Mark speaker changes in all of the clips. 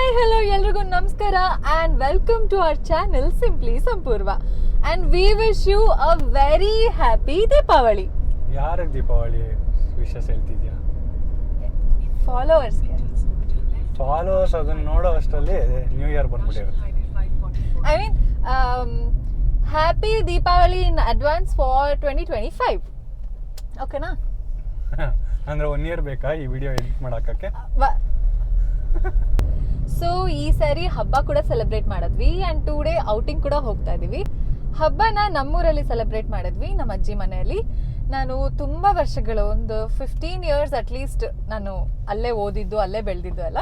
Speaker 1: Hi hello ಎಲ್ರಿಗೂ ನಮಸ್ಕಾರ and welcome to our channel Simply Sampurva and we wish you a very happy Deepavali.
Speaker 2: ಯಾರಿಗೆ ದೀಪಾವಳಿ ವಿಶೇಷ ಹೇಳ್ತಿದ್ಯಾ?
Speaker 1: ಫಾಲೋವರ್ಸ್ಗೆ
Speaker 2: ಅದನ್ನ ನೋಡೋ ಅಷ್ಟರಲ್ಲಿ ನ್ಯೂ ಇಯರ್ ಬಂದ್ಬಿಟ್ಟಿರುತ್ತೆ.
Speaker 1: I mean happy Deepavali in advance for 2025. ಓಕೆನಾ?
Speaker 2: ಅಂದ್ರೆ 1 ಇಯರ್ ಬೇಕಾ ಈ ವಿಡಿಯೋ ಎಡಿಟ್ ಮಾಡಕ್ಕೆ?
Speaker 1: ಸೊ ಈ ಸಾರಿ ಹಬ್ಬ ಕೂಡ ಸೆಲೆಬ್ರೇಟ್ ಮಾಡಿದ್ವಿ ಆ್ಯಂಡ್ 2 ಡೇ ಔಟಿಂಗ್ ಕೂಡ ಹೋಗ್ತಾ ಇದೀವಿ. ಹಬ್ಬನ ನಮ್ಮೂರಲ್ಲಿ ಸೆಲೆಬ್ರೇಟ್ ಮಾಡಿದ್ವಿ, ನಮ್ಮ ಅಜ್ಜಿ ಮನೆಯಲ್ಲಿ. ನಾನು ತುಂಬ ವರ್ಷಗಳು, ಒಂದು 15 ಇಯರ್ಸ್ ಅಟ್ಲೀಸ್ಟ್ ನಾನು ಅಲ್ಲೇ ಓದಿದ್ದು, ಅಲ್ಲೇ ಬೆಳೆದಿದ್ದು ಅಲ್ಲ.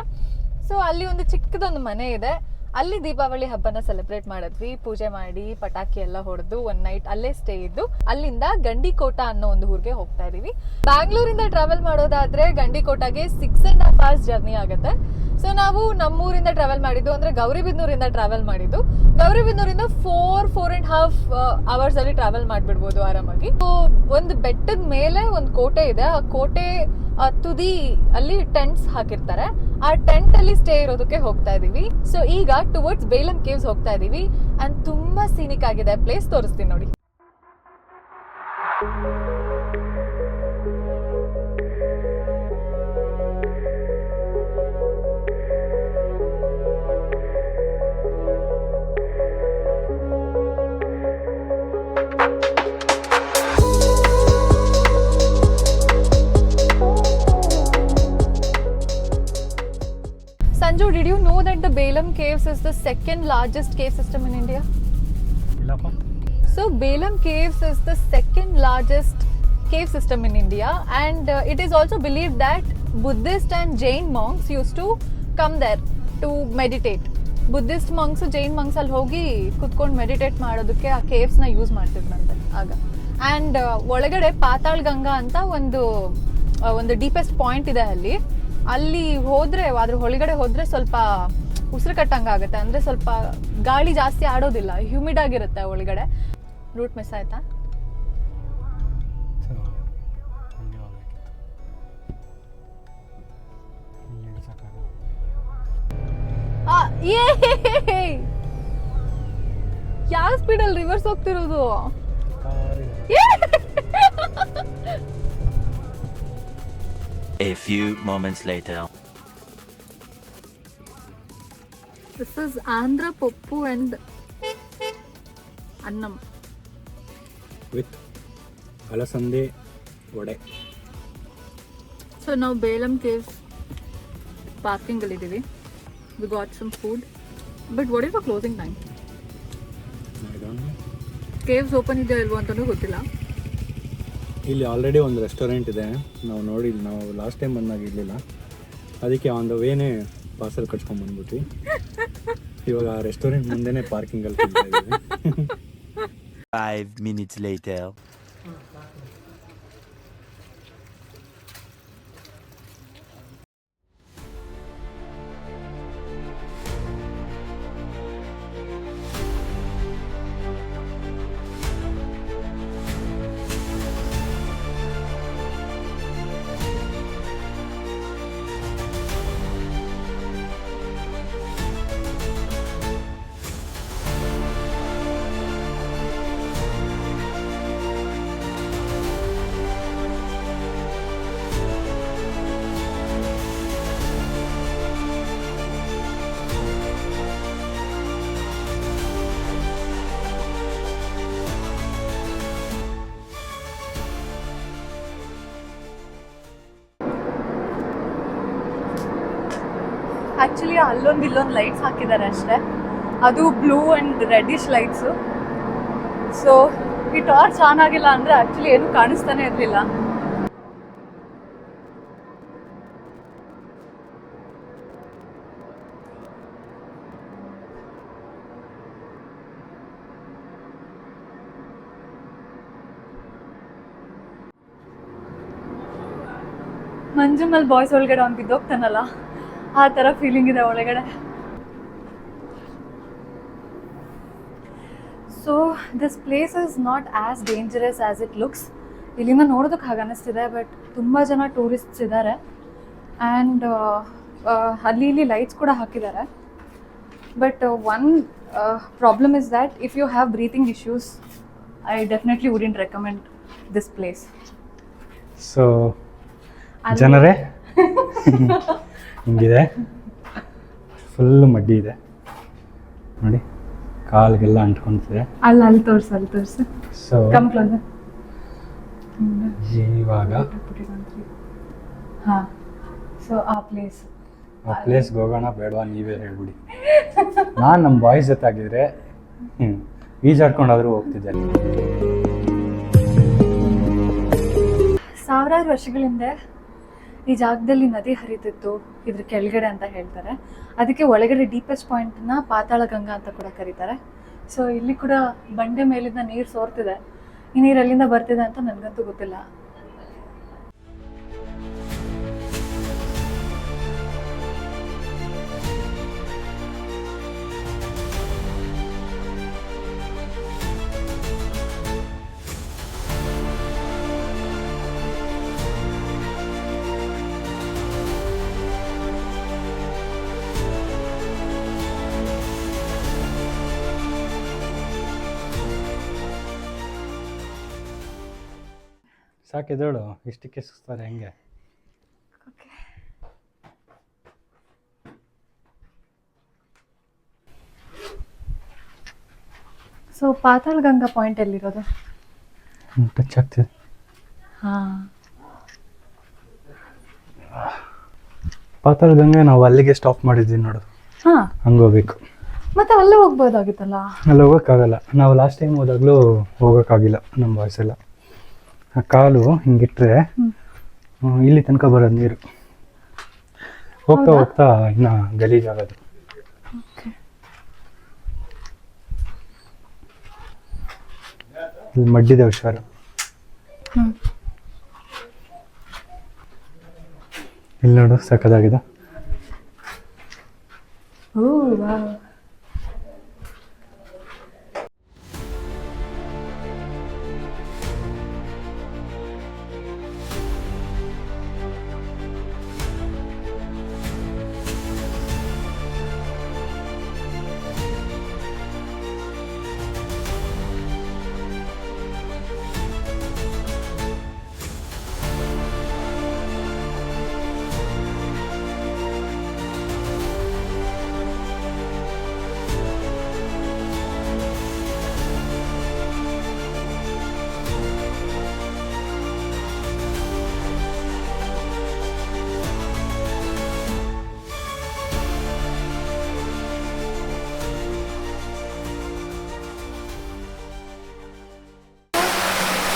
Speaker 1: ಸೊ ಅಲ್ಲಿ ಒಂದು ಚಿಕ್ಕದೊಂದು ಮನೆ ಇದೆ, ಅಲ್ಲಿ ದೀಪಾವಳಿ ಹಬ್ಬನ ಸೆಲೆಬ್ರೇಟ್ ಮಾಡಿದ್ವಿ. ಪೂಜೆ ಮಾಡಿ ಪಟಾಕಿ ಎಲ್ಲ ಹೊಡೆದು 1 ನೈಟ್ ಅಲ್ಲೇ ಸ್ಟೇ ಇದ್ದು, ಅಲ್ಲಿಂದ ಗಂಡಿಕೋಟ ಅನ್ನೋ ಒಂದು ಊರಿಗೆ ಹೋಗ್ತಾ ಇದೀವಿ. ಬ್ಯಾಂಗ್ಳೂರಿಂದ ಟ್ರಾವೆಲ್ ಮಾಡೋದಾದ್ರೆ ಗಂಡಿಕೋಟಗೆ 6.5 hours ಜರ್ನಿ ಆಗುತ್ತೆ. ಸೊ ನಾವು ನಮ್ಮೂರಿಂದ ಟ್ರಾವೆಲ್ ಮಾಡಿದ್ದು, ಅಂದ್ರೆ ಗೌರಿಬಿದನೂರಿಂದ ಟ್ರಾವೆಲ್ ಮಾಡಿದ್ದು. ಗೌರಿಬಿದನೂರಿಂದ 4.5 hours ಅಲ್ಲಿ ಟ್ರಾವೆಲ್ ಮಾಡ್ಬಿಡ್ಬೋದು ಆರಾಮಾಗಿ. ಸೊ ಒಂದು ಬೆಟ್ಟದ ಮೇಲೆ ಒಂದು ಕೋಟೆ ಇದೆ, ಆ ಕೋಟೆ ತುದಿ ಅಲ್ಲಿ ಟೆಂಟ್ಸ್ ಹಾಕಿರ್ತಾರೆ. ಆ ಟೆಂಟ್ ಅಲ್ಲಿ ಸ್ಟೇ ಇರೋದಕ್ಕೆ ಹೋಗ್ತಾ ಇದೀವಿ. ಸೊ ಈಗ ಟುವರ್ಡ್ಸ್ ಬೇಲಂ ಕೇವ್ಸ್ ಹೋಗ್ತಾ ಇದೀವಿ ಅಂಡ್ ತುಂಬಾ ಸೀನಿಕ್ ಆಗಿದೆ ಪ್ಲೇಸ್, ತೋರಿಸ್ತೀನಿ ನೋಡಿ. Sanju, did you know that the Belem Caves is the second largest cave system in India?
Speaker 2: ಇಲ್ಲಪ್ಪ.
Speaker 1: So Belem Caves is the second largest cave system in India and it is also believed that Buddhist and Jain monks used to come there to meditate. Buddhist monks, Jain monks ಅಲ್ಲಿ ಹೋಗಿ ಕುತ್ಕೊಂಡು meditate ಮಾಡೋದಕ್ಕೆ ಆ caves ನ use ಮಾಡ್ತಿದ್ರಂತೆ ಆಗ. And ಒಳಗಡೆ ಪಾತಾಳ್ ಗಂಗಾ ಅಂತ ಒಂದು ಡೀಪೆಸ್ಟ್ ಪಾಯಿಂಟ್ ಇದೆ ಅಲ್ಲಿ ಹೋದ್ರೆ, ಅದ್ರ ಒಳಗಡೆ ಹೋದ್ರೆ ಸ್ವಲ್ಪ ಉಸಿರು ಕಟ್ಟಂಗ ಆಗುತ್ತೆ. ಅಂದ್ರೆ ಸ್ವಲ್ಪ ಗಾಳಿ ಜಾಸ್ತಿ ಆಡೋದಿಲ್ಲ, ಹ್ಯೂಮಿಡ್ ಆಗಿರುತ್ತೆ ಒಳಗಡೆ. ರೂಟ್ ಮಿಸ್ ಆಯ್ತಾ? ಯಾವ ಸ್ಪೀಡಲ್ಲಿ reverse ಹೋಗ್ತಿರೋದು?
Speaker 3: A few moments later.
Speaker 1: This is Andhra Poppu and Annam
Speaker 2: with ಅಲಸಂದೆ vada.
Speaker 1: So now Belem Caves parking ಅಲ್ಲಿ ಇದೀವಿ. We got some food. But what is the closing time?
Speaker 2: I don't know.
Speaker 1: Caves open ಇದೆಯೋ ಇಲ್ವೋ ಅಂತಲೂ ಗೊತ್ತಿಲ್ಲ.
Speaker 2: ಇಲ್ಲಿ already ಒಂದು restaurant ಇದೆ, ನಾವು ಲಾಸ್ಟ್ ಟೈಮ್ ಬಂದಾಗ ಇರಲಿಲ್ಲ, ಅದಕ್ಕೆ ಆನ್ ದ ವೇನೇ ಪಾರ್ಸಲ್ ಕಟ್ಸ್ಕೊಂಡು ಬಂದ್ಬಿಟ್ವಿ. ಇವಾಗ ಆ ರೆಸ್ಟೋರೆಂಟ್ ಮುಂದೆನೇ ಪಾರ್ಕಿಂಗಲ್ಲಿ ತಿಂತಾ ಇದ್ದೀವಿ.
Speaker 3: 5 minutes later.
Speaker 1: ಆ್ಯಕ್ಚುಲಿ ಇಲ್ಲೊಂದು ಲೈಟ್ಸ್ ಹಾಕಿದ್ದಾರೆ ಅಷ್ಟೇ, ಅದು blue and reddish lights. So ಈ ಟಾರ್ಚ್ ಆನ್ ಆಗಿಲ್ಲ ಅಂದರೆ ಆ್ಯಕ್ಚುಲಿ ಏನೂ ಕಾಣಿಸ್ತಾನೆ ಇರಲಿಲ್ಲ. ಮಂಜುಮಲ್ ಬಾಯ್ಸ್ ಒಳಗಡೆ ಅವ್ನು ಬಿದ್ದೋಗ್ತಾನಲ್ಲ, ಆ ಥರ ಫೀಲಿಂಗ್ ಇದೆ ಒಳಗಡೆ. So this place is not as dangerous as it looks. ಇಲ್ಲಿಂದ ನೋಡೋದಕ್ಕೆ ಹಾಗೆ ಅನ್ನಿಸ್ತಿದೆ, ಬಟ್ ತುಂಬ ಜನ ಟೂರಿಸ್ಟ್ಸ್ ಇದ್ದಾರೆ. ಆ್ಯಂಡ್ ಅಲ್ಲಿ ಇಲ್ಲಿ ಲೈಟ್ಸ್ ಕೂಡ ಹಾಕಿದ್ದಾರೆ. But one problem is that if you have breathing issues I definitely wouldn't recommend this place.
Speaker 2: So ಜನರೇ ಹಿಂಗಿದೆ, ಫುಲ್ ಮಡ್ಡಿ ಇದೆ ನೋಡಿ, ಕಾಲಿಗೆಲ್ಲ ಅಂಟ್ಕೊಂತಿದೆ.
Speaker 1: ಅಲ್ಲಿ ತೋರಿಸು.
Speaker 2: So
Speaker 1: come closer.
Speaker 2: ಇವಾಗ
Speaker 1: ಹಾಂ, ಸೊ ಆ ಪ್ಲೇಸ್ಗೆ
Speaker 2: ಹೋಗೋಣ ಬೇಡವಾ ನೀವೇ ಹೇಳ್ಬಿಡಿ. ನಾನು ನಮ್ಮ ಬಾಯ್ಸ್ ಜೊತೆ ಆಗಿದ್ರೆ ಈಜಾಡ್ಕೊಂಡಾದ್ರೂ ಹೋಗ್ತಿದ್ದೆ.
Speaker 1: ಸಾವಿರಾರು ವರ್ಷಗಳ ಹಿಂದೆ ಈ ಜಾಗದಲ್ಲಿ ನದಿ ಹರಿತಿತ್ತು, ಇದ್ರ ಕೆಳಗಡೆ ಅಂತ ಹೇಳ್ತಾರೆ. ಅದಕ್ಕೆ ಒಳಗಡೆ ಡೀಪೆಸ್ಟ್ ಪಾಯಿಂಟ್ನ ಪಾತಾಳ ಗಂಗಾ ಅಂತ ಕೂಡ ಕರೀತಾರೆ. ಸೊ ಇಲ್ಲಿ ಕೂಡ ಬಂಡೆ ಮೇಲಿಂದ ನೀರು ಸೋರ್ತಿದೆ. ಈ ನೀರು ಎಲ್ಲಿಂದ ಬರ್ತಿದೆ ಅಂತ ನನಗಂತೂ ಗೊತ್ತಿಲ್ಲ.
Speaker 2: ಸಾಕಿದೋಳು ಇಷ್ಟಕ್ಕೆ ಸುಸ್ತಾರೆ ಹೆಂಗೆ?
Speaker 1: ಸೊ ಪಾತಾಳ ಗಂಗಾ ಪಾಯಿಂಟ್ ಎಲ್ಲಿರೋದು?
Speaker 2: ಟಚ್ ಆಗ್ತಿದೆ.
Speaker 1: ಹಾಂ,
Speaker 2: ಪಾತಾಳ ಗಂಗೆ ನಾವು ಅಲ್ಲಿಗೆ ಸ್ಟಾಪ್ ಮಾಡಿದ್ವಿ ನೋಡು.
Speaker 1: ಹಾಂ,
Speaker 2: ಹಂಗೆ ಹೋಗ್ಬೇಕು.
Speaker 1: ಮತ್ತೆ ಅಲ್ಲೇ ಹೋಗ್ಬೋದಾಗಿತ್ತಲ್ಲ.
Speaker 2: ಅಲ್ಲಿ ಹೋಗೋಕ್ಕಾಗಲ್ಲ, ನಾವು ಲಾಸ್ಟ್ ಟೈಮ್ ಹೋದಾಗಲೂ ಹೋಗೋಕ್ಕಾಗಿಲ್ಲ ನಮ್ಮ ಬಾಯ್ಸ್ ಎಲ್ಲ. ಆ ಕಾಲು ಹಿಂಗಿಟ್ರೆ ಇಲ್ಲಿ ತನಕ ಬರೋದು ನೀರು, ಹೋಗ್ತಾ ಹೋಗ್ತಾ ಇನ್ನು ಗಲೀಜಾಗೋದು. ಇಲ್ಲಿ ಮಡ್ಡಿದೆ ಹುಷಾರು. ಇಲ್ಲಿ ನೋಡು ಸಕ್ಕದಾಗಿದೆ.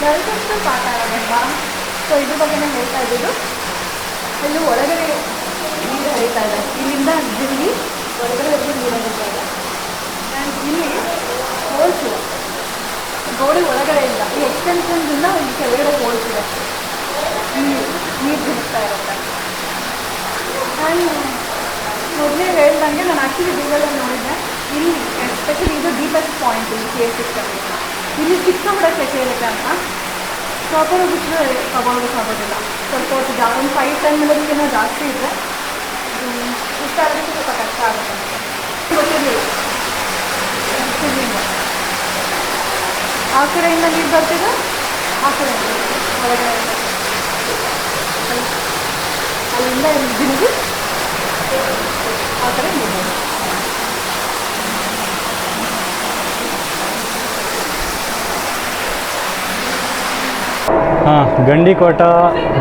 Speaker 1: Welcome to Patala Ganga. So ಇದ್ರ ಬಗ್ಗೆ ಹೇಳ್ತಾ ಇದ್ದು, ಇಲ್ಲಿ ಒಳಗಡೆ ನೀರು ಹರಿತಾ ಇದೆ. ಇಲ್ಲಿಂದ ದಿಲ್ಲಿ ಒಳಗಡೆ ನೀರು ಹರಿತಾ ಇದೆ. ಆ್ಯಂಡ್ ಇಲ್ಲಿ ಹೋಲ್ಸ್ ಇದೆ, ಗೋಡೆ ಒಳಗಡೆ ಇಲ್ಲ, ಈ ಎಕ್ಸ್ಟೆನ್ಷನ್ದಿಂದ ಇಲ್ಲಿ ಕೆಳಗಡೆ ಹೋಲ್ಸ್ ಇದೆ, ನೀರು ಬಿಡ್ತಾ ಇರುತ್ತೆ. ಆ್ಯಂಡ್ ಮೊದಲೇ ಹೇಳ್ದಂಗೆ ನಾನು ಆ್ಯಕ್ಚುಲಿ ಗೂಗಲಲ್ಲಿ ನೋಡಿದ್ದೆ, ಇಲ್ಲಿ ಎಸ್ಪೆಷಲಿ ಇದು ಡೀಪೆಸ್ಟ್ ಪಾಯಿಂಟ್ ಇಲ್ಲಿ ಕೇರ್ ಸಿಸ್ಟಮ್. ಇಲ್ಲಿ ಸಿಕ್ಕಾಬಿಡಕ್ಕೆ ಸೇರುತ್ತೆ ಅಂತ ಪ್ರಾಪರ್ ಬಿಟ್ಟರೆ ತಗೊಳ್ಳೋದಕ್ಕಾಗೋದಿಲ್ಲ. ಸ್ವಲ್ಪ ಹೊತ್ತು ಒಂದು 5-10 ಮಿನಿಟ್ಗಿಂತ ಜಾಸ್ತಿ ಇದ್ದರೆ ಇಷ್ಟ ಆಗೋದಕ್ಕೆ ಸ್ವಲ್ಪ ಕಷ್ಟ ಆಗುತ್ತೆ. ಗೊತ್ತಿರಲಿಲ್ಲ, ಆ ಕಡೆಯಿಂದ ನೀರು ಬರ್ತಿದೆ, ಆ ಕಡೆಯಿಂದ ಹೊರಗಡೆ ಅಲ್ಲಿಂದ ಇಲ್ಲಿ ಆ ಕಡೆ ನೀರು.
Speaker 2: ಹಾಂ, ಗಂಡಿಕೋಟ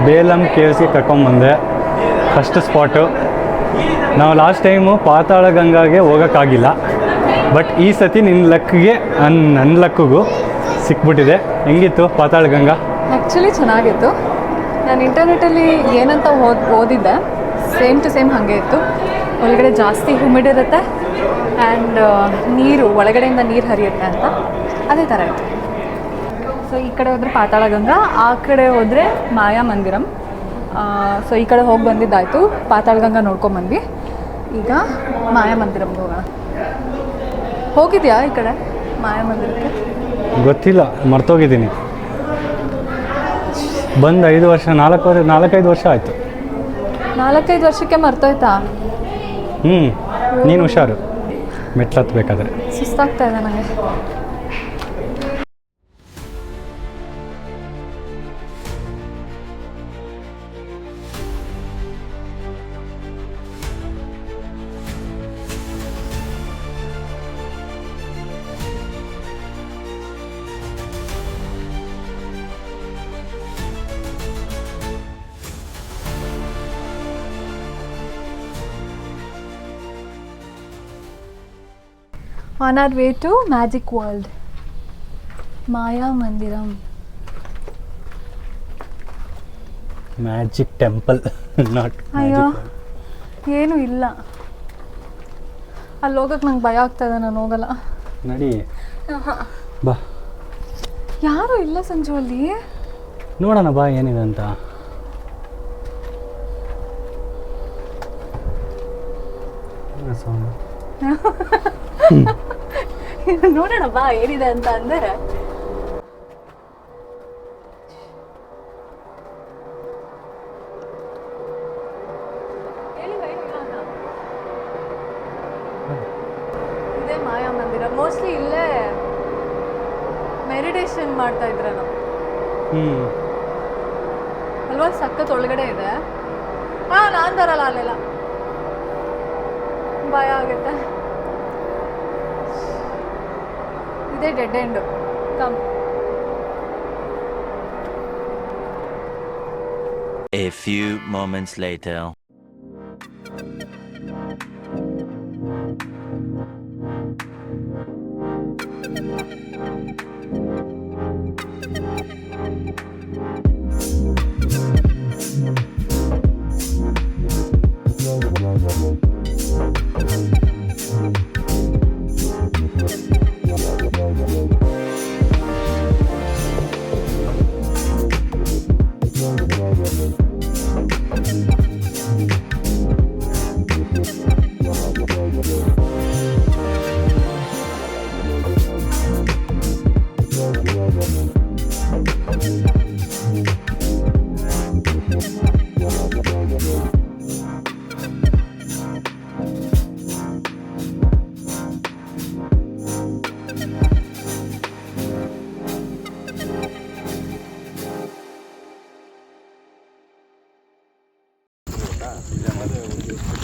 Speaker 2: ಬೇಲಂ ಕೇವ್ಸ್ಗೆ ಕರ್ಕೊಂಬಂದೆ. First spot. ನಾವು ಲಾಸ್ಟ್ ಟೈಮು ಪಾತಾಳ ಗಂಗಾಗೆ ಹೋಗೋಕ್ಕಾಗಿಲ್ಲ, ಬಟ್ ಈ ಸತಿ ನಿನ್ನ ಲಕ್ಕಿಗೆ ನನ್ನ ಲಕ್ಕಿಗೂ ಸಿಕ್ಬಿಟ್ಟಿದೆ. ಹೆಂಗಿತ್ತು ಪಾತಾಳ ಗಂಗಾ?
Speaker 1: ಆ್ಯಕ್ಚುಲಿ ಚೆನ್ನಾಗಿತ್ತು. ನಾನು ಇಂಟರ್ನೆಟ್ಟಲ್ಲಿ ಏನಂತ ಓದಿದ್ದೆ, ಸೇಮ್ ಟು ಸೇಮ್ ಹಾಗೆ ಇತ್ತು. ಒಳಗಡೆ ಜಾಸ್ತಿ ಹ್ಯೂಮಿಡ್ ಇರುತ್ತೆ ಆ್ಯಂಡ್ ನೀರು ಒಳಗಡೆಯಿಂದ ನೀರು ಹರಿಯುತ್ತೆ ಅಂತ, ಅದೇ ಥರ ಇತ್ತು. ಸೊ ಈ ಕಡೆ ಹೋದರೆ ಪಾತಾಳ ಗಂಗಾ, ಆ ಕಡೆ ಹೋದರೆ ಮಾಯಾ ಮಂದಿರಂ. ಸೊ ಈ ಕಡೆ ಹೋಗಿ ಬಂದಿದ್ದಾಯಿತು, ಪಾತಾಳ ಗಂಗಾ ನೋಡ್ಕೊಂಬಂದ್ವಿ. ಈಗ ಮಾಯಾ ಮಂದಿರಂಗೆ ಹೋಗೋಣ. ಹೋಗಿದ್ಯಾ ಈ ಕಡೆ ಮಾಯಾ ಮಂದಿರಕ್ಕೆ?
Speaker 2: ಗೊತ್ತಿಲ್ಲ,
Speaker 1: 4-5 ವರ್ಷಕ್ಕೆ ಮರ್ತೋಯ್ತಾ?
Speaker 2: ನೀನು ಹುಷಾರು ಮೆಟ್ಲು ಹತ್ಬೇಕಾದ್ರೆ.
Speaker 1: ಸುಸ್ತಾಗ್ತಾ ಇದೆ ನನಗೆ. On our way to Magic World, Maya Mandiram.
Speaker 2: Magic temple not.
Speaker 1: ಅಯ್ಯೋ ಏನೂ ಇಲ್ಲ, ಅಲ್ಲಿ ಹೋಗಕ್ಕೆ ನಂಗೆ ಭಯ ಆಗ್ತಾಯಿದೆ, ನಾನು ಹೋಗಲ್ಲ.
Speaker 2: ನಡಿ ಬಾ.
Speaker 1: ಯಾರೂ ಇಲ್ಲ ಸಂಜು ಅಲ್ಲಿ.
Speaker 2: ನೋಡೋಣ ಬಾ ಏನಿದೆ ಅಂತ.
Speaker 1: ನೋಡೋಣ ಬಾ ಏನಿದೆ ಅಂತ ಅಂದರೆ. ಇದೇ ಮಾಯಾ ಮಂದಿರ. ಮೋಸ್ಟ್ಲಿ ಇಲ್ಲೇ ಮೆಡಿಟೇಷನ್ ಮಾಡ್ತಾ ಇದ್ರೆ ನಾವು ಅಲ್ವಾ? ಸಖತ್ ಒಳಗಡೆ ಇದೆ. ನಾನು ಬರಲ್ಲ, ಅಲ್ಲೆಲ್ಲ ಭಯ ಆಗುತ್ತೆ. ಇದೇ dead end. Come.
Speaker 3: A few moments later.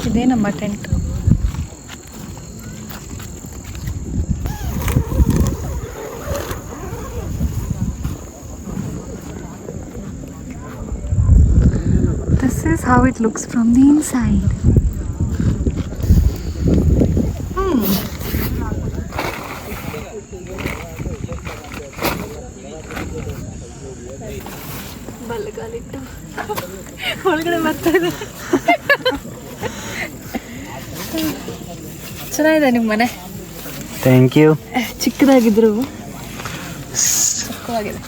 Speaker 1: ಇದೇ ನಮ್ಮ ಟೆಂಟ್. This is how it looks from the inside. ಬಲ್ಗಾಲಿಟ್ಟು ಒಳಗಡೆ ಬರ್ತಾ ಇದೆ. ಚೆನ್ನಾಗಿದೆ ನಿಮ್ಮ ಮನೆ.
Speaker 2: Thank you.
Speaker 1: ಚಿಕ್ಕದಾಗಿದ್ರು ಸುಖವಾಗಿದೆ.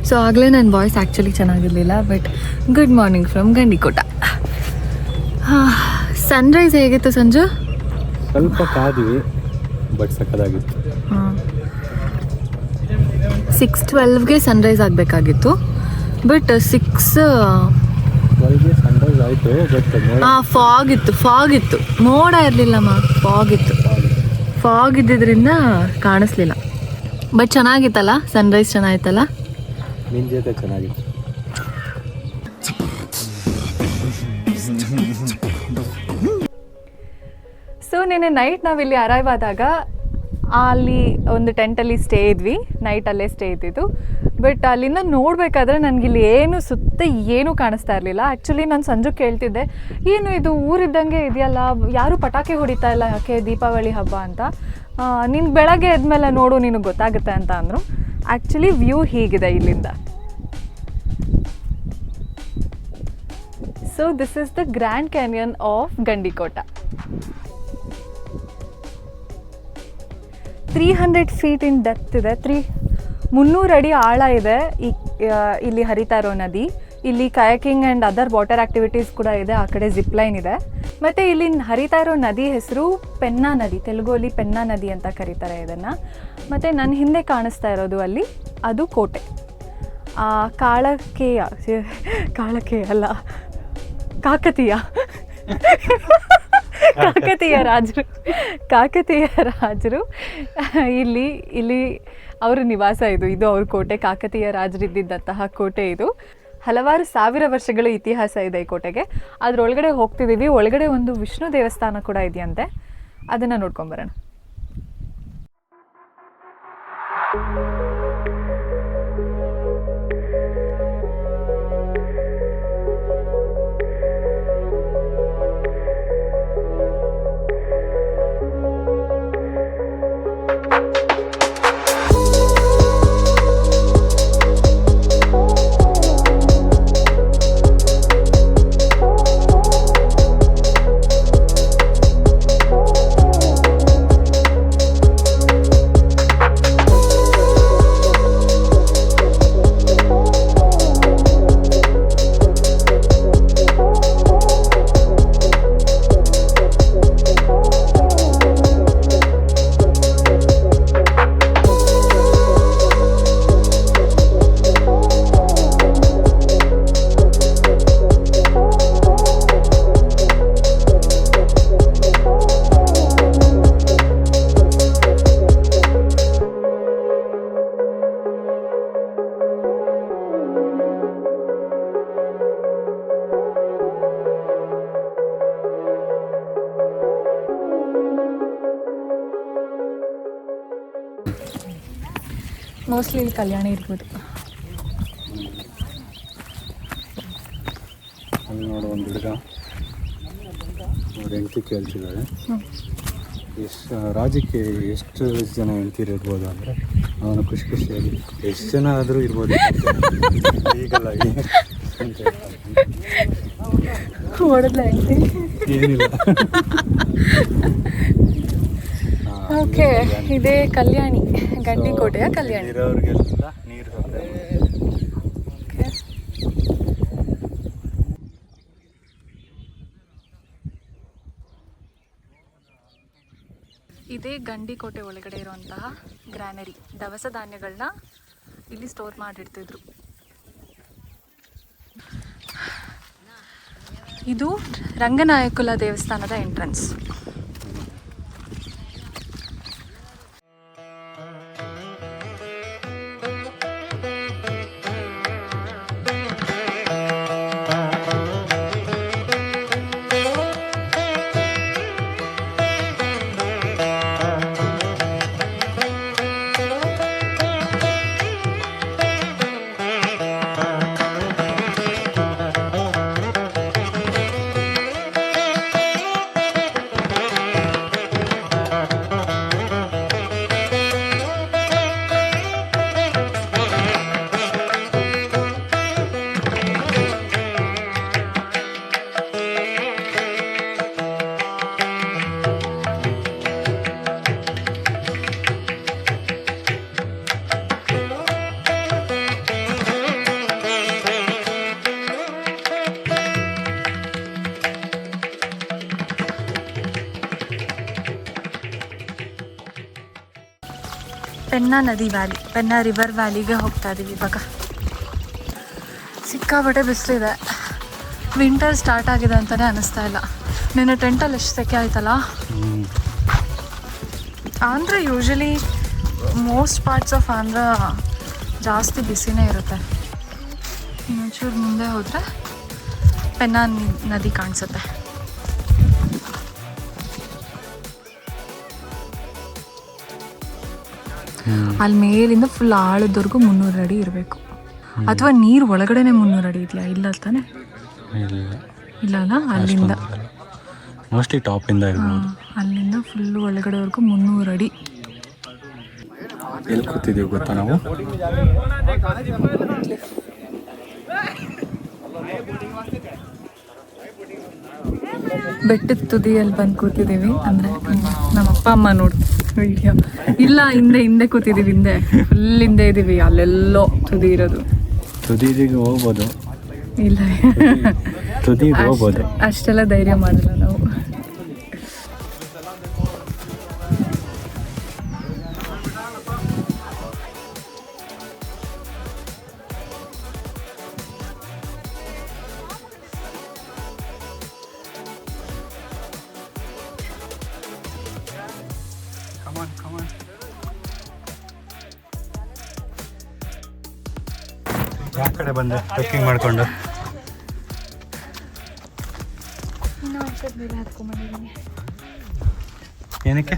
Speaker 1: ಸೊ ಆಗಲೇ ನನ್ನ ವಾಯ್ಸ್ ಆ್ಯಕ್ಚುಲಿ ಚೆನ್ನಾಗಿರಲಿಲ್ಲ. But good morning from Gandikota. Sunrise ಹೇಗಿತ್ತು ಸಂಜು?
Speaker 2: ಸ್ವಲ್ಪ ಕಾದ್ವಿ, ಬಟ್ ಸಕ್ಕದಾಗಿತ್ತು.
Speaker 1: 6:12ಗೆ ಸನ್ರೈಸ್ ಆಗಬೇಕಾಗಿತ್ತು, ಬಟ್
Speaker 2: 6:12ಗೆ ಸನ್ರೈಸ್ ಆಯಿತು. ಬಟ್
Speaker 1: ಫಾಗ್ ಇತ್ತು, ಮೋಡ ಇರಲಿಲ್ಲಮ್ಮ, ಫಾಗ್ ಇದ್ದಿದ್ದರಿಂದ ಕಾಣಿಸ್ಲಿಲ್ಲ. But ಚೆನ್ನಾಗಿತ್ತಲ್ಲ, Sunrise ಚೆನ್ನಾಗಿತ್ತಲ್ಲ.
Speaker 2: ನಿನ್ನ ಜೊತೆ ಚೆನ್ನಾಗಿತ್ತು.
Speaker 1: ಸೊ ನಿನ್ನೆ ನೈಟ್ ನಾವಿಲ್ಲಿ ಅರೈವ್ ಆದಾಗ ಅಲ್ಲಿ ಒಂದು ಟೆಂಟಲ್ಲಿ ಸ್ಟೇ ಇದ್ವಿ, ನೈಟ್ ಅಲ್ಲೇ ಸ್ಟೇ ಇದ್ದಿದ್ದು. ಬಟ್ ಅಲ್ಲಿಂದ ನೋಡಬೇಕಾದ್ರೆ ನನಗಿಲ್ಲಿ ಏನು ಸುತ್ತ ಏನೂ ಕಾಣಿಸ್ತಾ ಇರಲಿಲ್ಲ. ಆ್ಯಕ್ಚುಲಿ ನಾನು ಸಂಜೆ ಕೇಳ್ತಿದ್ದೆ, ಏನು ಇದು ಊರಿದ್ದಂಗೆ ಇದೆಯಲ್ಲ, ಯಾರೂ ಪಟಾಕಿ ಹೊಡಿತಾ ಇಲ್ಲ ಯಾಕೆ ದೀಪಾವಳಿ ಹಬ್ಬ ಅಂತ. ನೀನು ಬೆಳಗ್ಗೆ ಎದ್ಮೇಲೆ ನೋಡು ನಿನಗೆ ಗೊತ್ತಾಗುತ್ತೆ ಅಂತ ಅಂದರು. ಆ್ಯಕ್ಚುಲಿ ವ್ಯೂ ಹೀಗಿದೆ ಇಲ್ಲಿಂದ. So this is the Grand Canyon of Gandikota. 300 feet in depth ಇದೆ. 300 ಅಡಿ ಆಳ ಇದೆ ಇಲ್ಲಿ ಹರಿತಾ ಇರೋ ನದಿ. ಇಲ್ಲಿ kayaking and other water activities ಕೂಡ ಇದೆ. ಆ ಕಡೆ ಜಿಪ್ ಲೈನ್ ಇದೆ. ಮತ್ತು ಇಲ್ಲಿ ಹರಿತಾ ಇರೋ ನದಿ ಹೆಸರು ಪೆನ್ನಾ ನದಿ, ತೆಲುಗಲ್ಲಿ ಪೆನ್ನಾ ನದಿ ಅಂತ ಕರೀತಾರೆ ಇದನ್ನು. ಮತ್ತು ನನ್ನ ಹಿಂದೆ ಕಾಣಿಸ್ತಾ ಇರೋದು ಅಲ್ಲಿ ಅದು ಕೋಟೆ. ಕಾಳಕೇಯ ಅಲ್ಲ, ಕಾಕತೀಯ ರಾಜರು ಇಲ್ಲಿ ಅವರ ನಿವಾಸ ಇದು ಅವ್ರ ಕೋಟೆ. ಕಾಕತೀಯ ರಾಜರಿದ್ದಂತಹ ಕೋಟೆ ಇದು. ಹಲವಾರು ಸಾವಿರ ವರ್ಷಗಳ ಇತಿಹಾಸ ಇದೆ ಈ ಕೋಟೆಗೆ. ಅದರೊಳಗಡೆ ಹೋಗ್ತಿದ್ದೀವಿ. ಒಳಗಡೆ ಒಂದು ವಿಷ್ಣು ದೇವಸ್ಥಾನ ಕೂಡ ಇದೆಯಂತೆ, ಅದನ್ನು ನೋಡ್ಕೊಂಬರೋಣ. ಮೋಸ್ಟ್ಲಿ ಇಲ್ಲಿ ಕಲ್ಯಾಣಿ ಇರ್ಬೋದು.
Speaker 2: ಅಲ್ಲಿ ನೋಡು ಒಂದು ಹುಡುಗ ಅವ್ರ ಹೆಂಡತಿ ಕೇಳ್ತಿದ್ದಾರೆ. ರಾಜ್ಯಕ್ಕೆ ಎಷ್ಟು ಜನ ಹೆಂಡತಿರು ಇರ್ಬೋದು ಅಂದರೆ ಅವನು ಖುಷಿಯಾಗಿ ಎಷ್ಟು ಜನ ಆದರೂ ಇರ್ಬೋದು ಈಗಲ್ಲ ಅಂತ ಏನಿಲ್ಲ.
Speaker 1: ಓಕೆ, ಇದೇ ಕಲ್ಯಾಣಿ, ಗಂಡಿಕೋಟೆಯ ಕಲ್ಯಾಣಿ.
Speaker 2: ಇರೋರಿಗೆಲ್ಲ ನೀರು
Speaker 1: ಇದೇ ಗಂಡಿಕೋಟೆ ಒಳಗಡೆ ಇರುವಂತಹ ಗ್ರ್ಯಾನರಿ. ದವಸ ಧಾನ್ಯಗಳನ್ನ ಇಲ್ಲಿ ಸ್ಟೋರ್ ಮಾಡಿಡ್ತಿದ್ರು. ಇದು ರಂಗನಾಯಕುಲ ದೇವಸ್ಥಾನದ ಎಂಟ್ರೆನ್ಸ್. ಪೆನ್ನಾ ನದಿ ವ್ಯಾಲಿ, ಪೆನ್ನಾ ರಿವರ್ ವ್ಯಾಲಿಗೆ ಹೋಗ್ತಾ ಇದ್ದೀವಿ ಇವಾಗ. ಸಿಕ್ಕಾಪಟ್ಟೆ ಬಿಸಿಲಿದೆ. ವಿಂಟರ್ ಸ್ಟಾರ್ಟ್ ಆಗಿದೆ ಅಂತಲೇ ಅನ್ನಿಸ್ತಾ ಇಲ್ಲ. ನಿನ್ನೆ ಟೆಂಟಲ್ಲಿ ಎಷ್ಟು ಸೆಕೆ ಆಯ್ತಲ್ಲ. Andhra usually most parts of Andhra ಜಾಸ್ತಿ ಬಿಸಿನೇ ಇರುತ್ತೆ. ಇನ್ನೊಂಚೂರು ಮುಂದೆ ಹೋದರೆ ಪೆನ್ನಾ ನದಿ ಕಾಣಿಸುತ್ತೆ. ಅಲ್ಲಿ ಮೇಲಿಂದ ಫುಲ್ ಆಳದವರೆಗೂ 300 ಅಡಿ ಇರಬೇಕು. ಅಥವಾ ನೀರು ಒಳಗಡೆನೆ 300 ಅಡಿ ಇದೆಯಾ? ಇಲ್ಲ ತಾನೆ? ಇಲ್ಲ ಅಲ್ಲ, ಅಲ್ಲಿಂದ
Speaker 2: ಮೋಸ್ಟ್ಲಿ ಟಾಪ್ ಇಂದ
Speaker 1: ಅಲ್ಲಿಂದ ಫುಲ್ ಒಳಗಡೆವರೆಗೂ 300 ಅಡಿ.
Speaker 2: ಎಲ್ಲಿ ಕೂತಿದ್ದೀವಿ ಗೊತ್ತಾ ನಾವು?
Speaker 1: ಬೆಟ್ಟದ ತುದಿಯಲ್ಲಿ ಬಂದು ಕೂತಿದ್ದೀವಿ. ಅಂದರೆ ನಮ್ಮ ಅಪ್ಪ ಅಮ್ಮ ನೋಡಿ ವಿಡಿಯೋ ಇಲ್ಲ, ಹಿಂದೆ ಕೂತಿದ್ದೀವಿ. ಫುಲ್ ಹಿಂದೆ ಇದ್ದೀವಿ. ಅಲ್ಲೆಲ್ಲೋ ತುದಿ ಇರೋದು.
Speaker 2: ತುದಿಗೆ ಹೋಗ್ಬೋದು,
Speaker 1: ಇಲ್ಲ
Speaker 2: ತುದಿಗೆ ಹೋಗ್ಬೋದು.
Speaker 1: ಅಷ್ಟೆಲ್ಲ ಧೈರ್ಯ ಮಾಡಲ್ಲ ನಾವು.
Speaker 2: ಯಾವ ಕಡೆ ಬಂದೆ ಟ್ರೆಕ್ಕಿಂಗ್ ಮಾಡಿಕೊಂಡು? ಏನಕ್ಕೆ?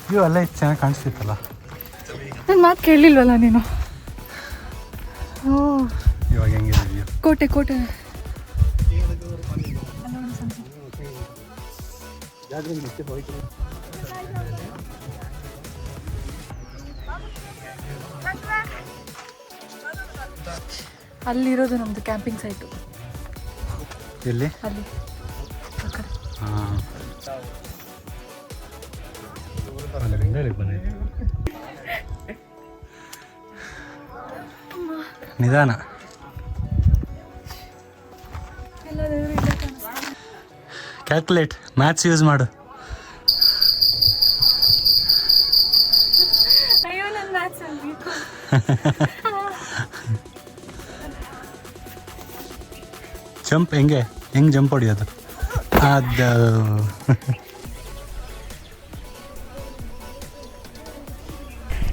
Speaker 2: ಅಯ್ಯೋ ಅಲ್ಲ, ಇದು ಚೆನ್ನಾಗಿ ಕಾಣಿಸ್ತಿತ್ತಲ್ಲ.
Speaker 1: ನನ್ನ ಮಾತು ಕೇಳಲಿಲ್ವಲ್ಲ ನೀನು?
Speaker 2: ಇವಾಗ ಹೆಂಗಿದೆ?
Speaker 1: ಕೋಟೆ ಅಲ್ಲಿರೋದು ನಮ್ದು ಕ್ಯಾಂಪಿಂಗ್ ಸೈಟು.
Speaker 2: ಎಲ್ಲಿ?
Speaker 1: ಅಲ್ಲಿ
Speaker 2: ಹಾಂ, ನಿಧಾನ. ಕ್ಯಾಲ್ಕುಲೇಟ್, ಮ್ಯಾಥ್ಸ್ ಯೂಸ್ ಮಾಡು.
Speaker 1: ಅಯ್ಯೋ, ನನ್ನ ಮ್ಯಾಥ್ಸ್ ಅಲ್ಲಿ
Speaker 2: ಜಂಪ್ ಹೆಂಗೆ ಜಂಪ್ ಹೊಡಿಯೋದು? ಅದು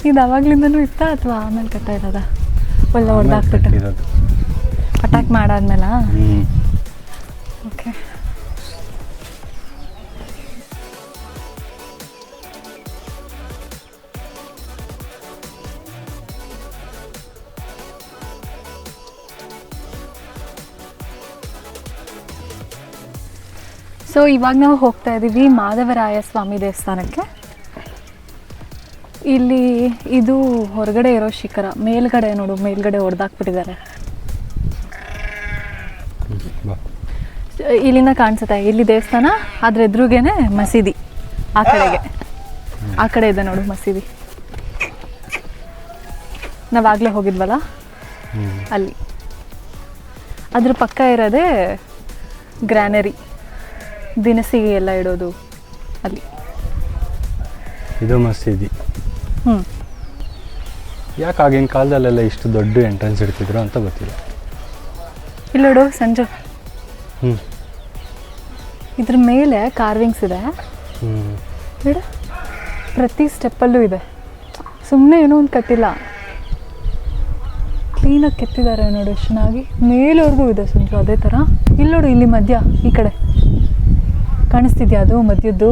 Speaker 1: ಇದು ಅವಾಗ್ಲಿಂದನೂ ಇತ್ತಾ ಅಥವಾ ಆಮೇಲೆ ಕಟ್ಟ ಇರೋದ? ಒಳ್ಳೆ ಹೊಡೆದಾಕ್ಬಿಟ್ಟು ಅಟ್ಯಾಕ್ ಮಾಡಾದ್ಮೇಲ? ಓಕೆ. ಸೊ ಇವಾಗ ನಾವು ಹೋಗ್ತಾ ಇದ್ದೀವಿ ಮಾಧವರಾಯ ಸ್ವಾಮಿ ದೇವಸ್ಥಾನಕ್ಕೆ. ಇಲ್ಲಿ ಇದು ಹೊರಗಡೆ ಇರೋ ಶಿಖರ, ಮೇಲ್ಗಡೆ ನೋಡು, ಮೇಲ್ಗಡೆ ಹೊಡೆದಾಕ್ಬಿಟ್ಟಿದ್ದಾರೆ. ಇಲ್ಲಿಂದ ಕಾಣಿಸುತ್ತೆ, ಇಲ್ಲಿ ದೇವಸ್ಥಾನ, ಅದ್ರ ಎದುರುಗೇನೆ ಮಸೀದಿ. ಆ ಕಡೆ ಇದೆ ನೋಡು ಮಸೀದಿ. ನಾವಾಗಲೇ ಹೋಗಿದ್ವಲ್ಲ ಅಲ್ಲಿ. ಅದ್ರ ಪಕ್ಕ ಇರೋದೇ ಗ್ರ್ಯಾನರಿ, ದಿನಸಿಗೆ ಎಲ್ಲ ಇಡೋದು ಅಲ್ಲಿ.
Speaker 2: ಇದು ಮಸೀದಿ. ಯಾಕೆ ಆಗಿನ ಕಾಲದಲ್ಲೆಲ್ಲ ಇಷ್ಟು ದೊಡ್ಡ ಎಂಟ್ರೆನ್ಸ್ ಇಡ್ತಿದ್ರು ಅಂತ ಗೊತ್ತಿಲ್ಲ.
Speaker 1: ಇಲ್ಲಿ ನೋಡು ಸಂಜು, ಇದ್ರ ಮೇಲೆ ಕಾರ್ವಿಂಗ್ಸ್ ಇದೆ. ಬಿಡ, ಪ್ರತಿ ಸ್ಟೆಪ್ಪಲ್ಲೂ ಇದೆ. ಸುಮ್ಮನೆ ಏನೋ ಒಂದು ಕಟ್ಟಿಲ್ಲ, ಕ್ಲೀನಾಗಿ ಕೆತ್ತಿದ್ದಾರೆ ನೋಡು. ಎಷ್ಟು ಚೆನ್ನಾಗಿ ಮೇಲವರೆಗೂ ಇದೆ ಸಂಜು. ಅದೇ ಥರ ಇಲ್ಲಿ ನೋಡು, ಇಲ್ಲಿ ಮಧ್ಯ ಈ ಕಡೆ ಕಾಣಿಸ್ತಿದ್ಯಾ? ಅದು ಮಧ್ಯದ್ದು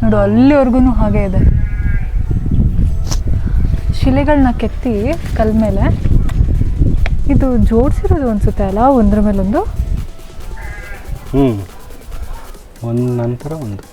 Speaker 1: ನೋಡು, ಅಲ್ಲಿವರೆಗೂ ಹಾಗೆ ಇದೆ. ಶಿಲೆಗಳನ್ನ ಕೆತ್ತಿ ಕಲ್ ಮೇಲೆ ಇದು ಜೋಡಿಸಿರೋದು ಅನ್ಸುತ್ತೆ ಅಲ್ಲ, ಒಂದ್ರ ಮೇಲೊಂದು.
Speaker 2: ಒಂದು ನಂತರ ಒಂದು.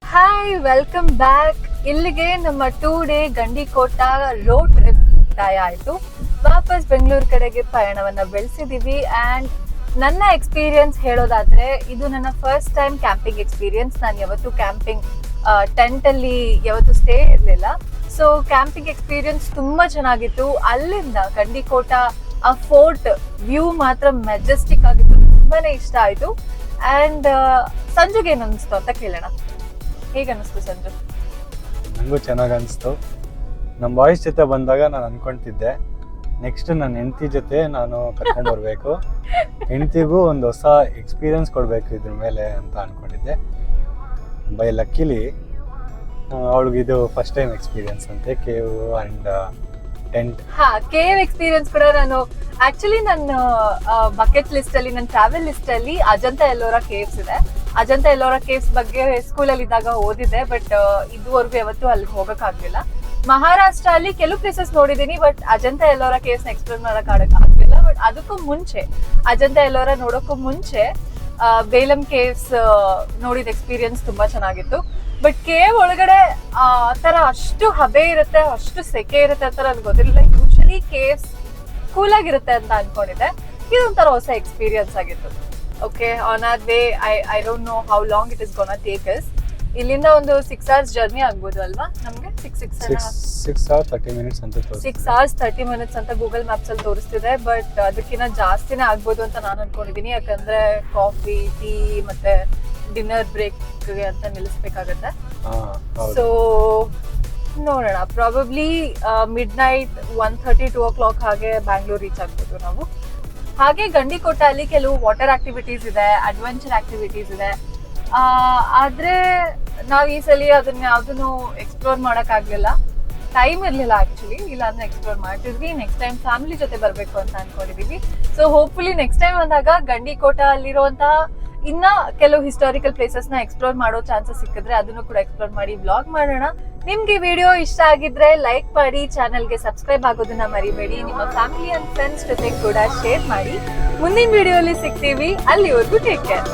Speaker 1: Hi, welcome back. ಇಲ್ಲಿಗೆ ನಮ್ಮ 2 ಡೇ ಗಂಡಿಕೋಟ ರೋಡ್ ಟ್ರಿಪ್ ಮುಕ್ತಾಯ ಆಯಿತು. ವಾಪಸ್ ಬೆಂಗಳೂರು ಕಡೆಗೆ ಪಯಣವನ್ನು ಬೆಳೆಸಿದ್ದೀವಿ. ಆ್ಯಂಡ್ ನನ್ನ ಎಕ್ಸ್ಪೀರಿಯನ್ಸ್ ಹೇಳೋದಾದರೆ, ಇದು ನನ್ನ ಫಸ್ಟ್ ಟೈಮ್ ಕ್ಯಾಂಪಿಂಗ್ ಎಕ್ಸ್ಪೀರಿಯನ್ಸ್. ನಾನು ಯಾವತ್ತೂ ಕ್ಯಾಂಪಿಂಗ್ ಟೆಂಟಲ್ಲಿ ಯಾವತ್ತೂ ಸ್ಟೇ ಇರಲಿಲ್ಲ. ಸೊ ಕ್ಯಾಂಪಿಂಗ್ ಎಕ್ಸ್ಪೀರಿಯನ್ಸ್ ತುಂಬ ಚೆನ್ನಾಗಿತ್ತು. ಅಲ್ಲಿಂದ ಗಂಡಿಕೋಟ ಆ ಫೋರ್ಟ್ ವ್ಯೂ ಮಾತ್ರ ಮೆಜೆಸ್ಟಿಕ್ ಆಗಿತ್ತು, ತುಂಬಾ ಇಷ್ಟ ಆಯಿತು. ಅಂಡ್ ಸಂಜುಗೆ ಏನ್ ಅನಿಸ್ತು ಅಂತ ಕೇಳೋಣ. ಹೇಗೆ ಅನಿಸ್ತು ಸಂಜು?
Speaker 2: ನನಗೂ ಚೆನ್ನಾಗಿ ಅನಿಸ್ತು. ನಮ್ಮ ಬಾಯ್ಸ್ ಜೊತೆ ಬಂದಾಗ ನಾನು ಅನ್ಕೊಂತಿದ್ದೆ ನೆಕ್ಸ್ಟ್ ನನ್ನ ಹೆಂಡತಿ ಜೊತೆ ನಾನು ಕರ್ಕೊಂಡ್ಬರ್ಬೇಕು, ಹೆಂಡತಿಗೂ ಒಂದು ಹೊಸ ಎಕ್ಸ್ಪೀರಿಯನ್ಸ್ ಕೊಡಬೇಕು ಇದ್ರ ಮೇಲೆ ಅಂತ ಅನ್ಕೊಂಡಿದ್ದೆ. ಬೈ ಲಕ್ಕಿಲಿ ಅವಳಿಗೆ ಇದು ಫಸ್ಟ್ ಟೈಮ್ ಎಕ್ಸ್ಪೀರಿಯನ್ಸ್ ಅಂತೆ, cave and tent.
Speaker 1: Cave experience ಕೂಡ ನಾನು ಆಕ್ಚುಲಿ ನನ್ನ ಬಕೆಟ್ ಲಿಸ್ಟ್ ಅಲ್ಲಿ, ನನ್ನ ಟ್ರಾವೆಲ್ ಲಿಸ್ಟ್ ಅಲ್ಲಿ ಅಜಂತಾ ಎಲ್ಲೋರಾ ಕೇವ್ಸ್ ಇದೆ. ಅಜಂತಾ ಎಲ್ಲೋರಾ ಕೇವ್ಸ್ ಬಗ್ಗೆ ಸ್ಕೂಲಲ್ಲಿ ಇದ್ದಾಗ ಓದಿದ್ದೆ, ಬಟ್ ಇದುವರೆಗೂ ಯಾವತ್ತೂ ಅಲ್ಲಿಗೆ ಹೋಗಕ್ ಆಗ್ಲಿಲ್ಲ. ಮಹಾರಾಷ್ಟ್ರ ಅಲ್ಲಿ ಕೆಲವು ಪ್ಲೇಸಸ್ ನೋಡಿದೀನಿ, ಬಟ್ ಅಜಂತಾ ಎಲ್ಲೋರಾ ಕೇವ್ಸ್ ನ ಎಕ್ಸ್ಪ್ಲೋರ್ ಮಾಡಕ್ ಆಗ್ಲಿಲ್ಲ. ಬಟ್ ಅದಕ್ಕೂ ಮುಂಚೆ, ಅಜಂತಾ ಎಲ್ಲೋರಾ ನೋಡೋಕ್ಕೂ ಮುಂಚೆ ಬೇಲಂ ಕೇವ್ಸ್ ನೋಡಿದ ಎಕ್ಸ್ಪೀರಿಯನ್ಸ್ ತುಂಬಾ ಚೆನ್ನಾಗಿತ್ತು. ಬಟ್ ಕೇವ್ ಒಳಗಡೆ ಆ ತರ ಅಷ್ಟು ಹಬೆ ಇರುತ್ತೆ, ಅಷ್ಟು ಸೆಕೆ ಇರುತ್ತೆ ಅಂತ ನನ್ಗೆ ಗೊತ್ತಿರಲಿಲ್ಲ. ಯೂಶಲಿ ಕೇವ್ಸ್ ಕೂಲ್ ಆಗಿರುತ್ತೆ ಅಂತ ಅನ್ಕೊಂಡಿದ್ದೆ. ಇದೊಂಥರ ಹೊಸ ಎಕ್ಸ್ಪೀರಿಯನ್ಸ್ ಆಗಿತ್ತು. Okay, on our way I don't know how long it is gonna take us. ಇಲ್ಲಿಂದ ಒಂದು 6 hours ಜರ್ನಿ ಆಗ್ಬೋದು ಅಲ್ವಾ ನಮ್ಗೆ?
Speaker 2: 6 hours 30 minutes ಅಂತ
Speaker 1: 6 hours 30 minutes ಅಂತ ಗೂಗಲ್ ಮ್ಯಾಪ್ಸ್ ಅಲ್ಲಿ ತೋರಿಸ್ತಿದೆ. ಬಟ್ ಅದಕ್ಕಿಂತ ಜಾಸ್ತಿನೇ ಆಗ್ಬೋದು ಅಂತ ನಾನು ಅನ್ಕೊಂಡಿದೀನಿ. ಯಾಕಂದ್ರೆ ಕಾಫಿ, ಟೀ ಮತ್ತೆ ಡಿನ್ನರ್ ಬ್ರೇಕ್ ಅಂತ ನಿಲ್ಲಿಸ್ಬೇಕಾಗತ್ತೆ. ಸೊ ನೋಡೋಣ, ಪ್ರಾಬಬ್ಲಿ ಮಿಡ್-ನೈಟ್ 1:30 2 o'clock ಹಾಗೆ ಬ್ಯಾಂಗ್ಳೂರ್ ರೀಚ್ ಆಗ್ಬೋದು ನಾವು. ಹಾಗೆ ಗಂಡಿಕೋಟ ಅಲ್ಲಿ ಕೆಲವು ವಾಟರ್ ಆಕ್ಟಿವಿಟೀಸ್ ಇದೆ, ಅಡ್ವೆಂಚರ್ ಆಕ್ಟಿವಿಟೀಸ್ ಇದೆ. ಆದ್ರೆ ನಾವ್ ಈ ಸಲ ಅದನ್ನ ಯಾವ್ದನ್ನು ಎಕ್ಸ್ಪ್ಲೋರ್ ಮಾಡಕ್ ಆಗ್ಲಿಲ್ಲ, ಟೈಮ್ ಇರ್ಲಿಲ್ಲ ಆಕ್ಚುಲಿ. ಇಲ್ಲ ಅಂದ್ರೆ ಎಕ್ಸ್ಪ್ಲೋರ್ ಮಾಡ್ತಿದ್ವಿ. ನೆಕ್ಸ್ಟ್ ಟೈಮ್ ಫ್ಯಾಮಿಲಿ ಜೊತೆ ಬರ್ಬೇಕು ಅಂತ ಅನ್ಕೊಂಡಿದೀವಿ. ಸೊ ಹೋಪ್ಫುಲಿ ನೆಕ್ಸ್ಟ್ ಟೈಮ್ ಬಂದಾಗ ಗಂಡಿಕೋಟ ಅಲ್ಲಿರುವಂತಹ ಇನ್ನ ಕೆಲವು ಹಿಸ್ಟಾರಿಕಲ್ ಪ್ಲೇಸಸ್ ನ ಎಕ್ಸ್ಪ್ಲೋರ್ ಮಾಡೋ ಚಾನ್ಸಸ್ ಸಿಕ್ಕಿದ್ರೆ ಅದನ್ನು ಕೂಡ ಎಕ್ಸ್ಪ್ಲೋರ್ ಮಾಡಿ ವ್ಲಾಗ್ ಮಾಡೋಣ. ನಿಮ್ಗೆ ವಿಡಿಯೋ ಇಷ್ಟ ಆಗಿದ್ರೆ ಲೈಕ್ ಮಾಡಿ, ಚಾನೆಲ್ಗೆ ಸಬ್ಸ್ಕ್ರೈಬ್ ಆಗೋದನ್ನ ಮರಿಬೇಡಿ. ನಿಮ್ಮ ಫ್ಯಾಮಿಲಿ ಅಂಡ್ ಫ್ರೆಂಡ್ಸ್ ಜೊತೆ ಕೂಡ ಶೇರ್ ಮಾಡಿ. ಮುಂದಿನ ವಿಡಿಯೋಲಿ ಸಿಗ್ತೀವಿ. ಅಲ್ಲಿವರೆಗೂ ಟೇಕ್ ಕೇರ್.